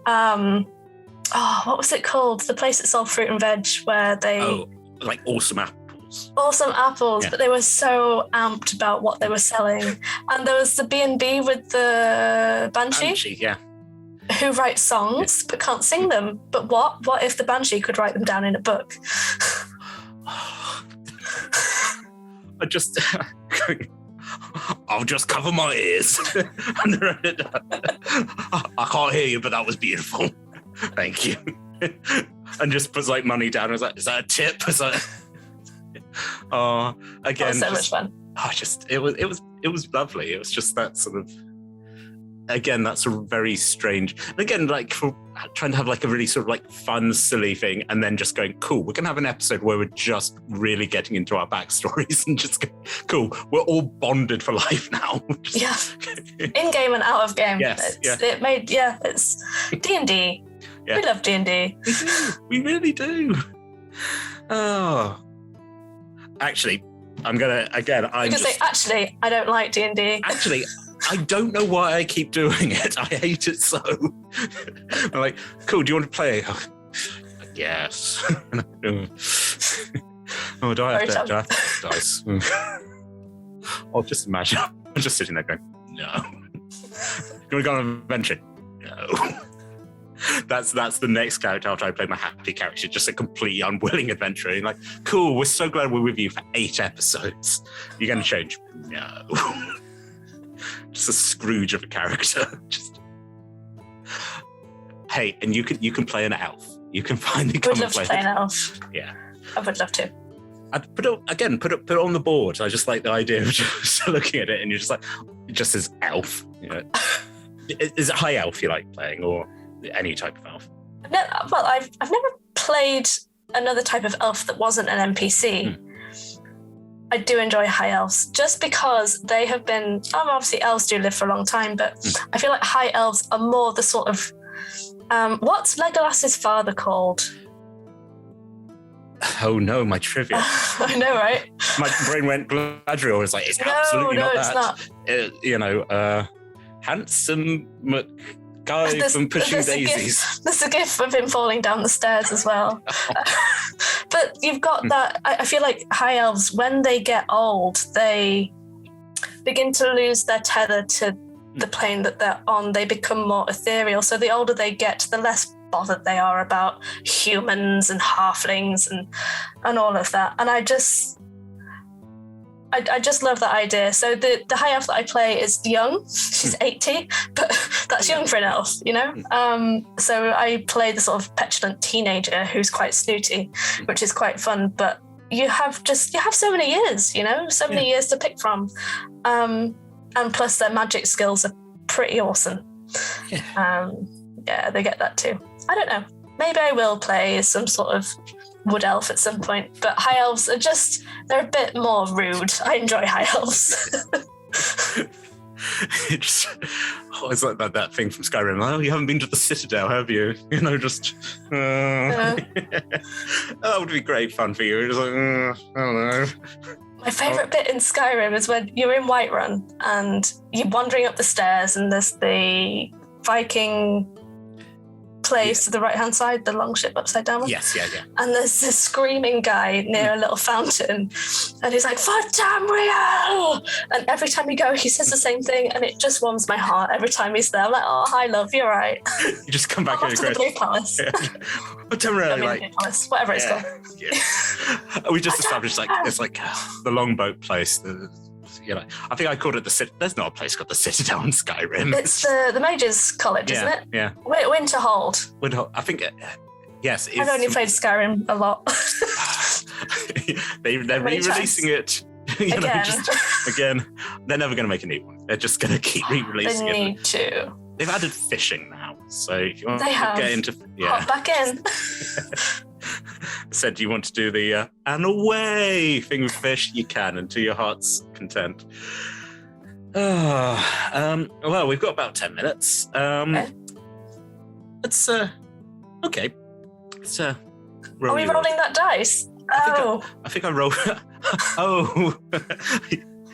what was it called? The place that sold fruit and veg where they like awesome apples. Awesome apples, yeah. But they were so amped about what they were selling. And there was the B&B with the Banshee. Yeah. Who writes songs but can't sing them. But what if the Banshee could write them down in a book? I'll just cover my ears. I can't hear you, but that was beautiful. Thank you. And just puts like money down. I was like, is that a tip? Again, that was so much fun. It was lovely. It was just that sort of. Again, that's a very strange. And again, like for trying to have like a really sort of like fun, silly thing, and then just going, cool, we're gonna have an episode where we're just really getting into our backstories and just going, cool, we're all bonded for life now. In game and out of game. Yes, it's D&D. Yeah. We love D&D. We really do. Oh, actually, I don't like D&D. Actually. I don't know why I keep doing it. I hate it so. I'm like, cool, do you want to play? Yes. Oh, do I have to dice? I'll just imagine. I'm just sitting there going, no. You want to go on an adventure? No. That's the next character after I play my happy character, just a completely unwilling adventurer. Like, cool, we're so glad we're with you for 8 episodes. You're going to change? No. Just a Scrooge of a character. Hey, and you can play an elf. You can finally come and play. I'd love to play an elf. Yeah, I would love to. I'd put it on the board. I just like the idea of just looking at it, and you're just like, it just says elf. Is it high elf you like playing, or any type of elf? No, well, I've never played another type of elf that wasn't an NPC. I do enjoy high elves just because they have been, obviously elves do live for a long time, but I feel like high elves are more the sort of, what's Legolas's father called? Oh no, my trivia. I know, right? My brain went Gladriel. It's like, it's absolutely not that. It's not. Handsome guy from Pushing Daisies. There's a gif of him falling down the stairs as well. But you've got that. I feel like high elves, when they get old, they begin to lose their tether to the plane that they're on. They become more ethereal. So the older they get, the less bothered they are about humans and halflings and all of that. And I just love that idea. So the high elf that I play is young. She's 80, but that's young for an elf, So I play the sort of petulant teenager who's quite snooty, which is quite fun. But you have so many years, so many years to pick from. And plus their magic skills are pretty awesome. They get that too. I don't know. Maybe I will play some sort of wood elf at some point, but high elves are they're a bit more rude. I enjoy high elves. It's always like that thing from Skyrim. Oh, you haven't been to the Citadel, have you? You know, just that would be great fun for you. Just like, I don't know. My favourite bit in Skyrim is when you're in Whiterun and you're wandering up the stairs and there's the Viking place to the right-hand side, the longship upside down one. Yes, yeah. And there's this screaming guy near a little fountain and he's like, "For Tamriel!" And every time you go, he says the same thing and it just warms my heart every time he's there. I'm like, "Oh, hi, love, you're right." You just come back to the Blue Palace. Yeah. But Tamriel, Blue Palace, whatever it's called. Yeah. We just established it's like the longboat place. I think I called it the Citadel. There's not a place called the Citadel in Skyrim. It's the Mages College, isn't it? Yeah. Winterhold. I think, yes. I've only played Skyrim a lot. They're re-releasing it. Again, they're never going to make a new one. They're just going to keep re-releasing it. They need to. They've added fishing now, so if you want to get into, hop back in. Said you want to do the and away thing with fish, you can, and to your heart's content. Well, we've got about 10 minutes. Let's okay. Let's roll. Are we rolling that dice? I think I rolled. Oh.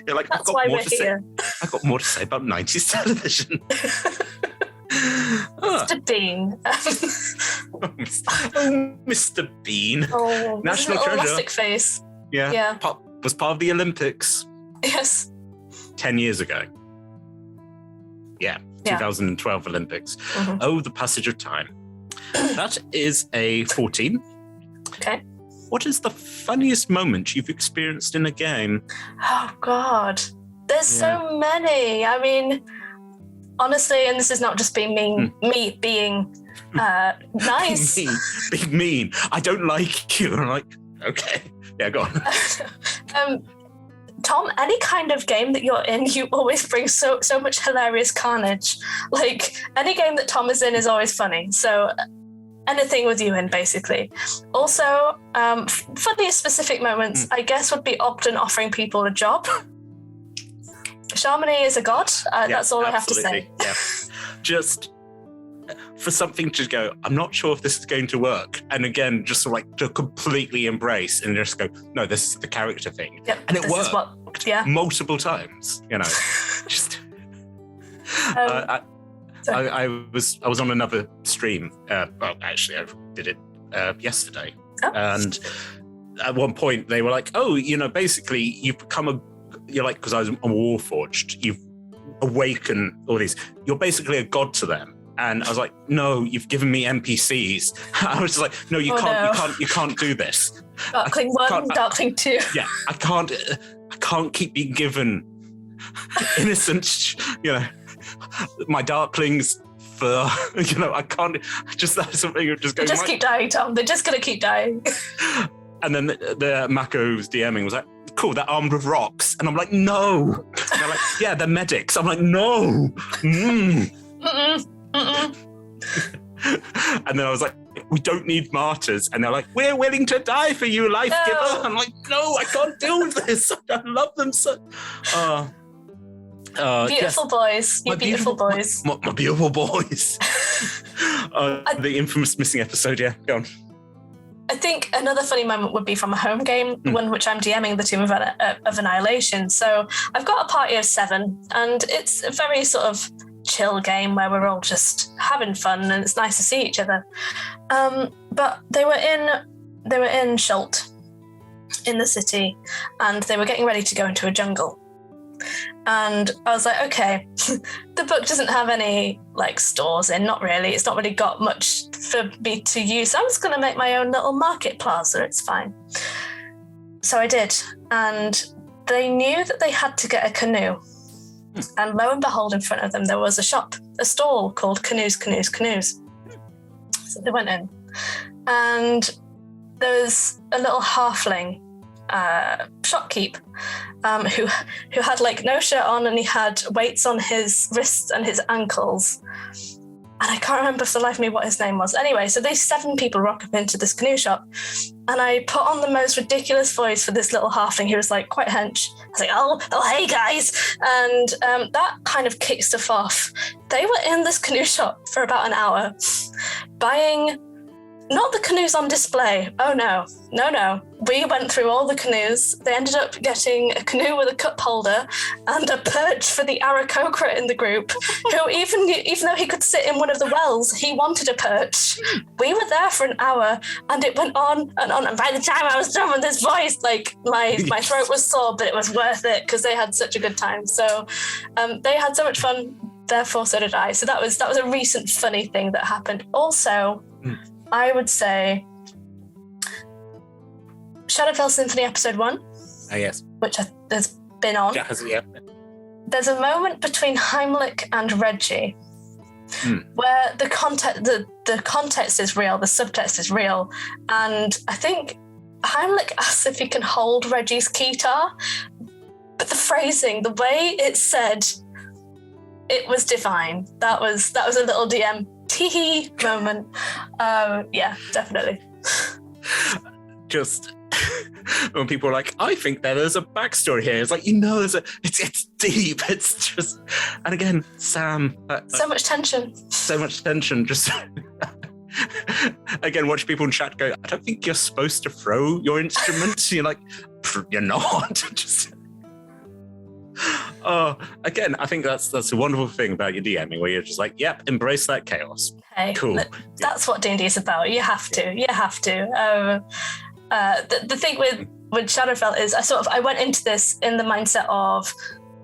You're like, that's why we're here. I've got more to say about 90s television. Mr. Bean. Mr. Bean. Oh, National treasure. Elastic face. Yeah. Was part of the Olympics. Yes. 10 years ago. Yeah. 2012 Olympics. Mm-hmm. Oh, the passage of time. That is a 14. Okay. What is the funniest moment you've experienced in a game? Oh, God. There's so many. I mean, honestly, and this is not just being me being nice. Being mean. I don't like you. I'm like, okay. Yeah, go on. Tom, any kind of game that you're in, you always bring so much hilarious carnage. Like, any game that Tom is in is always funny. So anything with you in, basically. Also, funniest specific moments, I guess, would be Ogden offering people a job. Charmony is a god. That's all absolutely. I have to say. Yeah. Just for something to go, I'm not sure if this is going to work. And again, just sort of like to completely embrace and just go, no, this is the character thing. Yep, and it worked multiple times, you know. Just I was on another stream. Well, actually, I did it yesterday. Oh. And at one point they were like, oh, you know, basically you've become you're like, because I was a Warforged, you've awakened all these. You're basically a god to them. And I was like, no, you've given me NPCs. I was just like, no, you can't do this. Darkling 1, Darkling 2. Yeah, I can't keep being given innocent, you know, my Darklings for, you know, I can't just that's something you're just going. They just keep dying, Tom. They're just gonna keep dying. And then the Mako's DMing was like, cool, they're armed with rocks. And I'm like, no. And they're like, yeah, they're medics. I'm like, no. And then I was like, we don't need martyrs. And they're like, we're willing to die for you, life giver. I'm like, no, I can't deal with this. I love them so. Beautiful boys. You beautiful boys. My beautiful boys. The infamous missing episode, yeah. Go on. I think another funny moment would be from a home game, one which I'm DMing, the Tomb of Annihilation. So I've got a party of 7, and it's a very sort of chill game where we're all just having fun, and it's nice to see each other. But they were in Schult, in the city, and they were getting ready to go into a jungle. And I was like, okay, the book doesn't have any like stores in, not really. It's not really got much for me to use. I'm just going to make my own little market plaza. It's fine. So I did. And they knew that they had to get a canoe. And lo and behold, in front of them, there was a stall called Canoes. So they went in. And there was a little halfling shopkeep who had like no shirt on, and he had weights on his wrists and his ankles, And I can't remember for the life of me what his name was. Anyway, so these 7 people rock up into this canoe shop, and I put on the most ridiculous voice for this little halfling. He was like quite hench. I was like, oh, hey guys. And that kind of kicked stuff off. They were in this canoe shop for about an hour, buying not the canoes on display. Oh no. We went through all the canoes. They ended up getting a canoe with a cup holder and a perch for the Aarakocra in the group, who even though he could sit in one of the wells, he wanted a perch. We were there for an hour, and it went on and on. And by the time I was done with this voice, like my throat was sore, but it was worth it because they had such a good time. So they had so much fun. Therefore, so did I. So that was a recent funny thing that happened. Also, I would say Shadowfell Symphony Episode 1. Oh, yes. Which has been on. Yeah. There's a moment between Heimlich and Reggie where the context is real, the subtext is real. And I think Heimlich asks if he can hold Reggie's keytar, but the phrasing, the way it's said, it was divine. That was a little DM tee moment. Yeah, definitely. Just when people are like, I think there's a backstory here. It's like, it's deep. It's just, and again, Sam. So much tension. Just again, watch people in chat go, I don't think you're supposed to throw your instrument. You're like, you're not. Just. Again, I think that's a wonderful thing about your DMing, where you're just like, yep, embrace that chaos. Hey, cool. That's what D&D is about. You have to. The thing with Shadowfell is I went into this in the mindset of,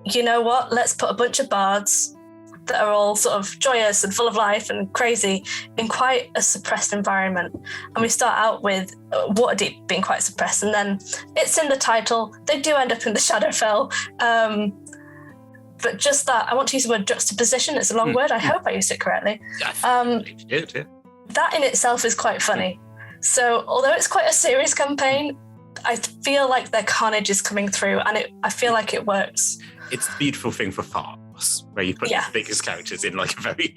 you know what, let's put a bunch of bards that are all sort of joyous and full of life and crazy in quite a suppressed environment. And we start out with Waterdeep being quite suppressed, and then it's in the title. They do end up in the Shadowfell. But just that, I want to use the word juxtaposition. It's a long word. I hope I used it correctly. That in itself is quite funny. So although it's quite a serious campaign, I feel like their carnage is coming through, and I feel like it works. It's a beautiful thing for farce, where you put the biggest characters in like a very,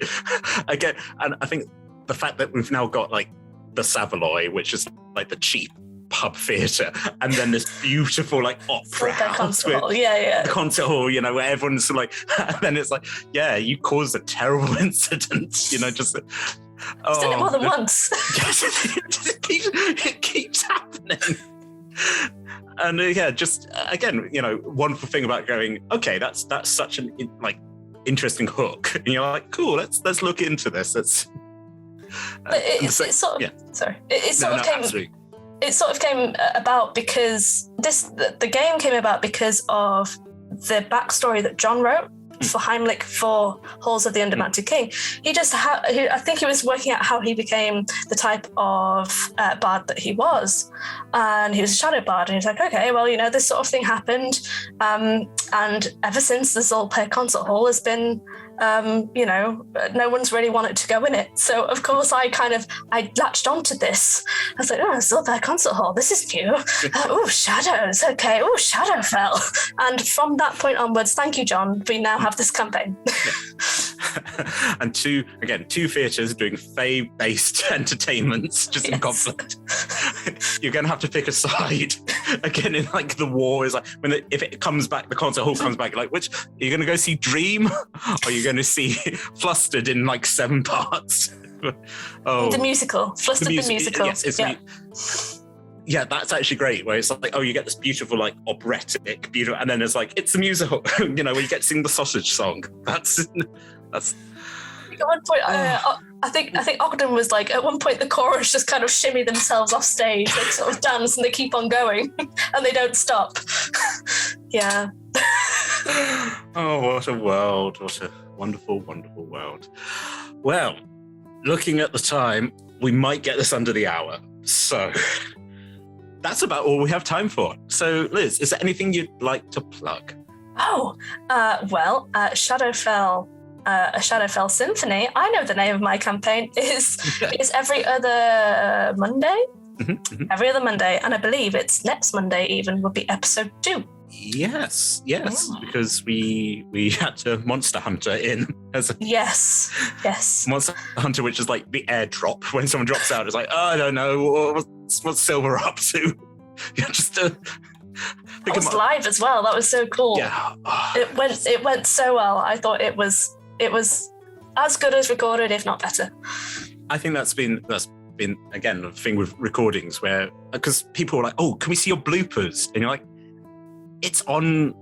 again, and I think the fact that we've now got like the Savoy, which is like the cheap pub theatre, and then this beautiful like opera house with the concert hall, where everyone's like, and then it's like, yeah, you caused a terrible incident, just done it more than once. It keeps happening. And just again, wonderful thing about going, okay, that's such an interesting hook, and you're like, cool, let's look into this. It sort of came about because the game came about because of the backstory that John wrote for Heimlich for Halls of the Undermounted King. I think he was working out how he became the type of bard that he was, and he was a shadow bard, and he was like, okay, well, this sort of thing happened, and ever since this all player concert hall has been no one's really wanted to go in it. So of course I latched onto this. I was like, it's all player concert hall, this is new. Shadows, okay, Shadowfell. And from that point onwards, thank you, John, we now have this campaign. And two theatres doing fae-based entertainments just in conflict. You're going to have to pick a side. Again, in like the war is like, if it comes back, the concert hall comes back, like, which are you going to go see Dream? Or are you going to see Flustered in like 7 parts? The musical. Flustered the musical. Yes, yeah, that's actually great, where it's like, you get this beautiful, like, operatic, beautiful, and then it's like, it's a musical, where you get to sing the sausage song. That's at one point, I think Ogden was like, at one point the chorus just kind of shimmy themselves off stage, they sort of dance and they keep on going and they don't stop. Yeah. Oh, what a world. What a wonderful, wonderful world. Well, looking at the time, we might get this under the hour. So that's about all we have time for. So, Liz, is there anything you'd like to plug? Shadowfell. A Shadowfell Symphony. I know the name of my campaign is every other Monday. Every other Monday, and I believe it's next Monday even would be episode 2. Yes, because we had to Monster Hunter in as a yes. Monster Hunter, which is like the airdrop when someone drops out. It's like, oh, I don't know what's Silver up to. Just It was live as well. That was so cool. Yeah, it went so well. I thought it was as good as recorded, if not better. I think that's been again a thing with recordings where because people are like, oh, can we see your bloopers? And you're like, it's on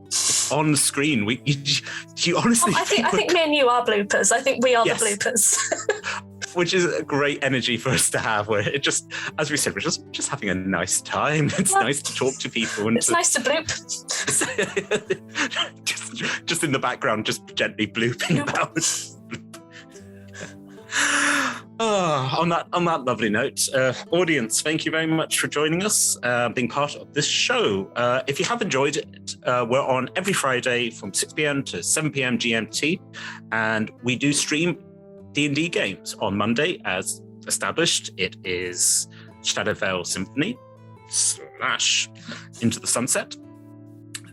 the screen. You honestly. I think me and you are bloopers. I think we are the bloopers. Which is a great energy for us to have, where it just, as we said, we're just having a nice time. It's nice to talk to people. And it's nice to bloop. just in the background, just gently blooping about. On that lovely note, audience, thank you very much for joining us, being part of this show. If you have enjoyed it, we're on every Friday from 6 p.m. to 7 p.m. GMT, and we do stream D&D games. On Monday, as established, it is Shadowvale Symphony / Into the Sunset.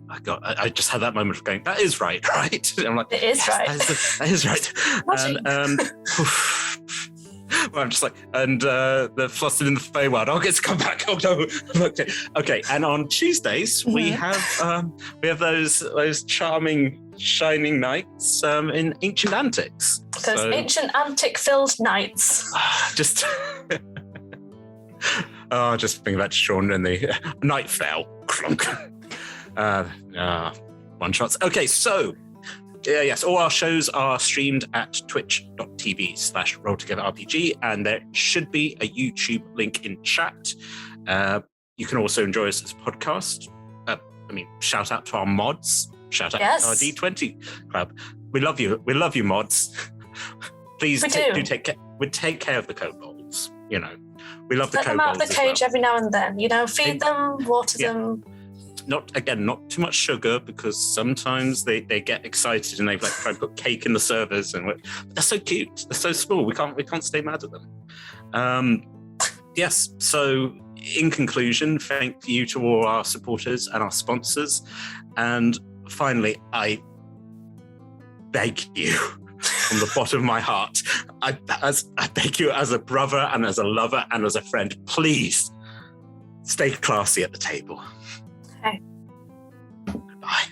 I just had that moment of going, that is right? And I'm like, it is right. That is right. And well, I'm just like, and the Flustered in the Feywild. I'll get to come back. Oh no. Okay. And on Tuesdays we have those charming shining nights in Ancient Antics. Those ancient antic filled nights. Just just thinking about Sean and the night fell. One shots. Okay, so yes, all our shows are streamed at twitch.tv/rolltogetherrpg, and there should be a YouTube link in chat. You can also enjoy us as a podcast. Shout out to our mods. Shout out to our D20 club. We love you. We love you, mods. Please do take care. We take care of the kobolds. We love the kobolds. Let them out of the cage every now and then. Feed them, water them. Not too much sugar, because sometimes they get excited and they try and put cake in the servers, and they're so cute, they're so small. We can't stay mad at them. Yes. So in conclusion, thank you to all our supporters and our sponsors, and finally, I beg you from the bottom of my heart, I beg you as a brother and as a lover and as a friend, please stay classy at the table. Okay. Goodbye.